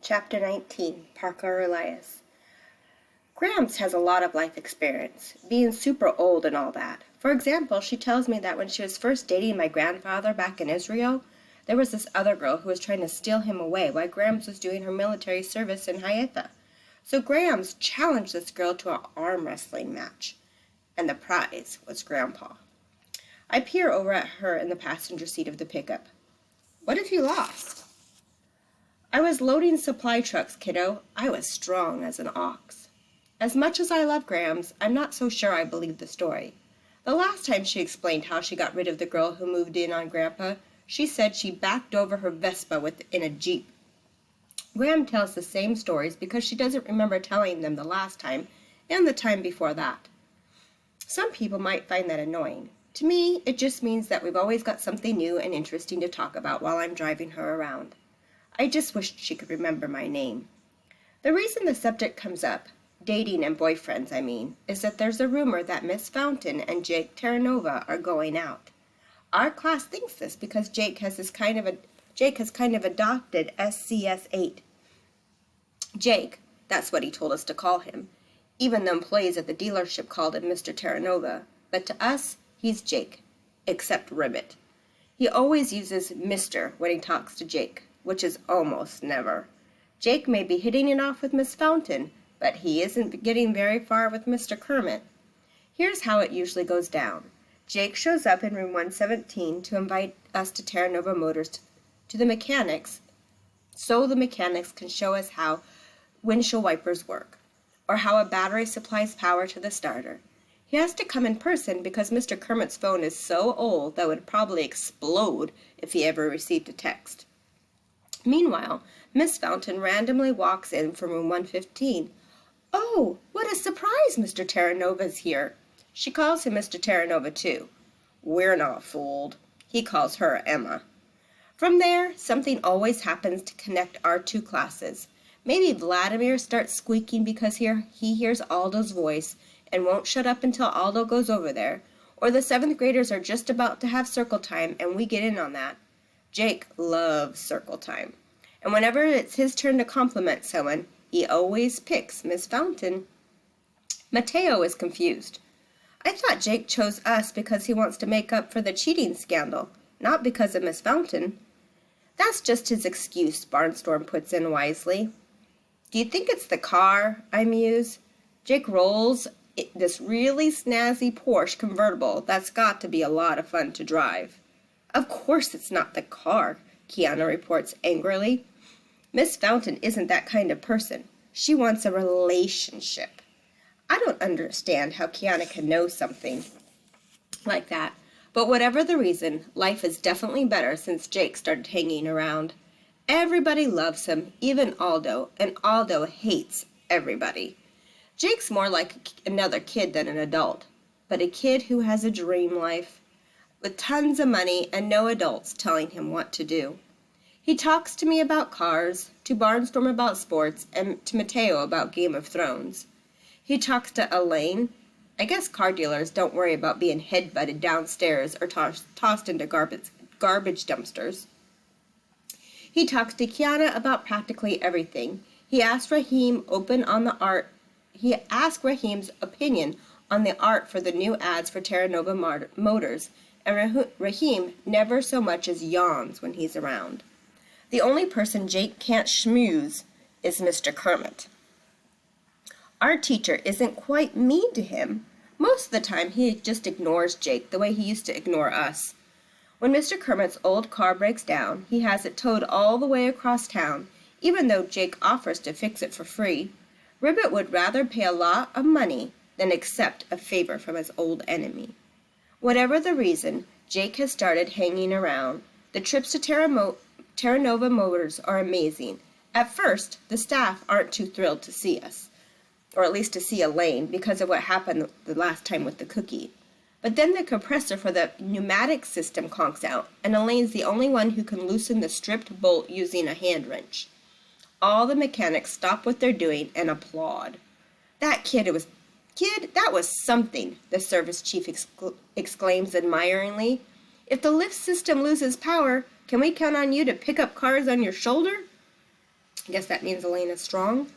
Chapter 19, Parker Elias. Gramps has a lot of life experience, being super old and all that. For example, she tells me that when she was first dating my grandfather back in Israel, there was this other girl who was trying to steal him away while Gramps was doing her military service in Haifa. So Gramps challenged this girl to an arm wrestling match, and the prize was Grandpa. I peer over at her in the passenger seat of the pickup. What if you lost? I was loading supply trucks, kiddo. I was strong as an ox. As much as I love Grams, I'm not so sure I believe the story. The last time she explained how she got rid of the girl who moved in on Grandpa, she said she backed over her Vespa in a Jeep. Graham tells the same stories because she doesn't remember telling them the last time and the time before that. Some people might find that annoying. To me, it just means that we've always got something new and interesting to talk about while I'm driving her around. I just wished she could remember my name. The reason the subject comes up, dating and boyfriends I mean, is that there's a rumor that Miss Fountain and Jake Terranova are going out. Our class thinks this because Jake has kind of adopted SCS8. Jake, that's what he told us to call him. Even the employees at the dealership called him Mr. Terranova, but to us, he's Jake, except Ribbit. He always uses Mr. when he talks to Jake, which is almost never. Jake may be hitting it off with Miss Fountain, but he isn't getting very far with Mr. Kermit. Here's how it usually goes down. Jake shows up in room 117 to invite us to Terranova Motors to the mechanics, so the mechanics can show us how windshield wipers work, or how a battery supplies power to the starter. He has to come in person because Mr. Kermit's phone is so old that it would probably explode if he ever received a text. Meanwhile, Miss Fountain randomly walks in from room 115. "Oh, what a surprise, Mr. Terranova's here." She calls him Mr. Terranova, too. We're not fooled. He calls her Emma. From there, something always happens to connect our two classes. Maybe Vladimir starts squeaking because he hears Aldo's voice and won't shut up until Aldo goes over there, or the 7th graders are just about to have circle time and we get in on that. Jake loves circle time, and whenever it's his turn to compliment someone, he always picks Miss Fountain. Mateo is confused. I thought Jake chose us because he wants to make up for the cheating scandal, not because of Miss Fountain. That's just his excuse, Barnstorm puts in wisely. Do you think it's the car? I muse. Jake rolls this really snazzy Porsche convertible that's got to be a lot of fun to drive. Of course it's not the car, Kiana reports angrily. Miss Fountain isn't that kind of person. She wants a relationship. I don't understand how Kiana can know something like that, but whatever the reason, life is definitely better since Jake started hanging around. Everybody loves him, even Aldo, and Aldo hates everybody. Jake's more like another kid than an adult, but a kid who has a dream life, with tons of money and no adults telling him what to do. He talks to me about cars, to Barnstorm about sports, and to Mateo about Game of Thrones. He talks to Elaine. I guess car dealers don't worry about being head-butted downstairs or tossed into garbage dumpsters. He talks to Kiana about practically everything. He asked Raheem's opinion on the art for the new ads for Terranova Motors, and Raheem never so much as yawns when he's around. The only person Jake can't schmooze is Mr. Kermit. Our teacher isn't quite mean to him. Most of the time he just ignores Jake the way he used to ignore us. When Mr. Kermit's old car breaks down, he has it towed all the way across town, even though Jake offers to fix it for free. Ribbit would rather pay a lot of money than accept a favor from his old enemy. Whatever the reason, Jake has started hanging around. The trips to Terranova Motors are amazing. At first, the staff aren't too thrilled to see us, or at least to see Elaine, because of what happened the last time with the cookie. But then the compressor for the pneumatic system conks out, and Elaine's the only one who can loosen the stripped bolt using a hand wrench. All the mechanics stop what they're doing and applaud. That was something, the service chief exclaims admiringly. If the lift system loses power, can we count on you to pick up cars on your shoulder? I guess that means Elaine is strong.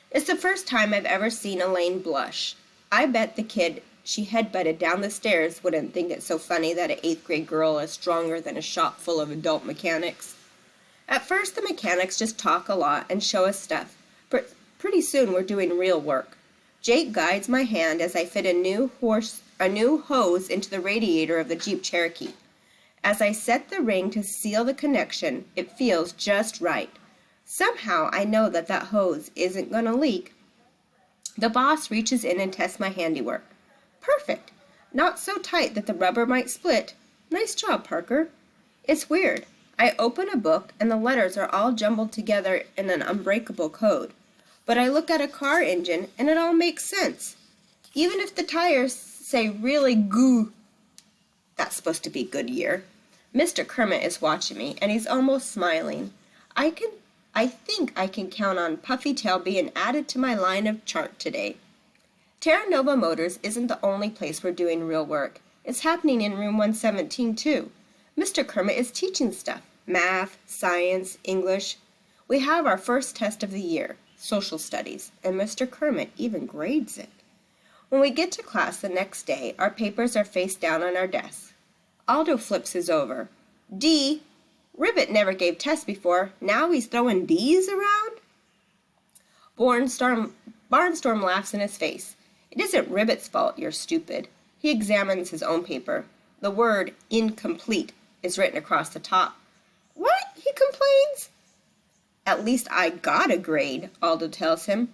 It's the first time I've ever seen Elaine blush. I bet the kid she headbutted down the stairs wouldn't think it so funny that an 8th grade girl is stronger than a shop full of adult mechanics. At first, the mechanics just talk a lot and show us stuff, but pretty soon we're doing real work. Jake guides my hand as I fit a new hose into the radiator of the Jeep Cherokee. As I set the ring to seal the connection, it feels just right. Somehow I know that hose isn't going to leak. The boss reaches in and tests my handiwork. Perfect. Not so tight that the rubber might split. Nice job, Parker. It's weird. I open a book and the letters are all jumbled together in an unbreakable code. But I look at a car engine and it all makes sense. Even if the tires say really goo, that's supposed to be Goodyear. Mr. Kermit is watching me and he's almost smiling. I think I can count on Puffytail being added to my line of chart today. Terranova Motors isn't the only place we're doing real work. It's happening in room 117 too. Mr. Kermit is teaching stuff. Math, science, English. We have our first test of the year, social studies, and Mr. Kermit even grades it. When we get to class the next day, our papers are face down on our desks. Aldo flips his over. D. Ribbit never gave tests before. Now he's throwing D's around? Barnstorm laughs in his face. It isn't Ribbit's fault you're stupid. He examines his own paper. The word incomplete is written across the top. What? He complains. At least I got a grade, Aldo tells him.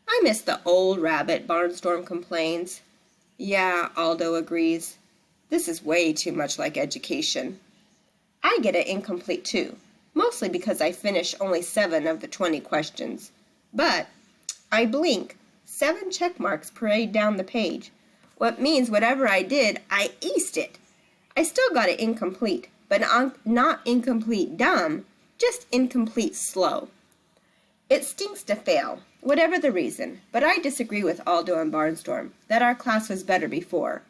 I miss the old rabbit, Barnstorm complains. Yeah, Aldo agrees. This is way too much like education. I get it incomplete too, mostly because I finish only 7 of the 20 questions. But I blink. 7 check marks parade down the page. What means whatever I did, I aced it. I still got it incomplete, but not incomplete dumb, just incomplete slow. It stinks to fail, whatever the reason, but I disagree with Aldo and Barnstorm that our class was better before.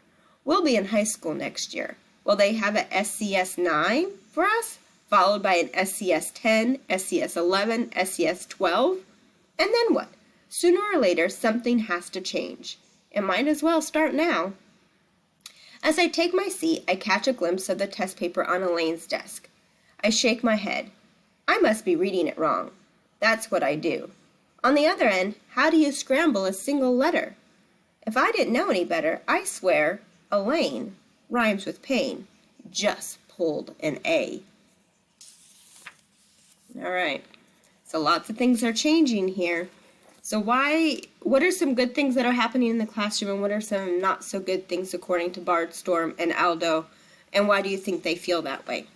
We'll be in high school next year. Will they have an SCS 9 for us, followed by an SCS 10, SCS 11, SCS 12? And then what? Sooner or later, something has to change. It might as well start now. As I take my seat, I catch a glimpse of the test paper on Elaine's desk. I shake my head. I must be reading it wrong. That's what I do. On the other end, how do you scramble a single letter? If I didn't know any better, I swear Elaine rhymes with pain. Just pulled an A. All right. So lots of things are changing here. So what are some good things that are happening in the classroom and what are some not so good things according to Barnstorm and Aldo, and why do you think they feel that way?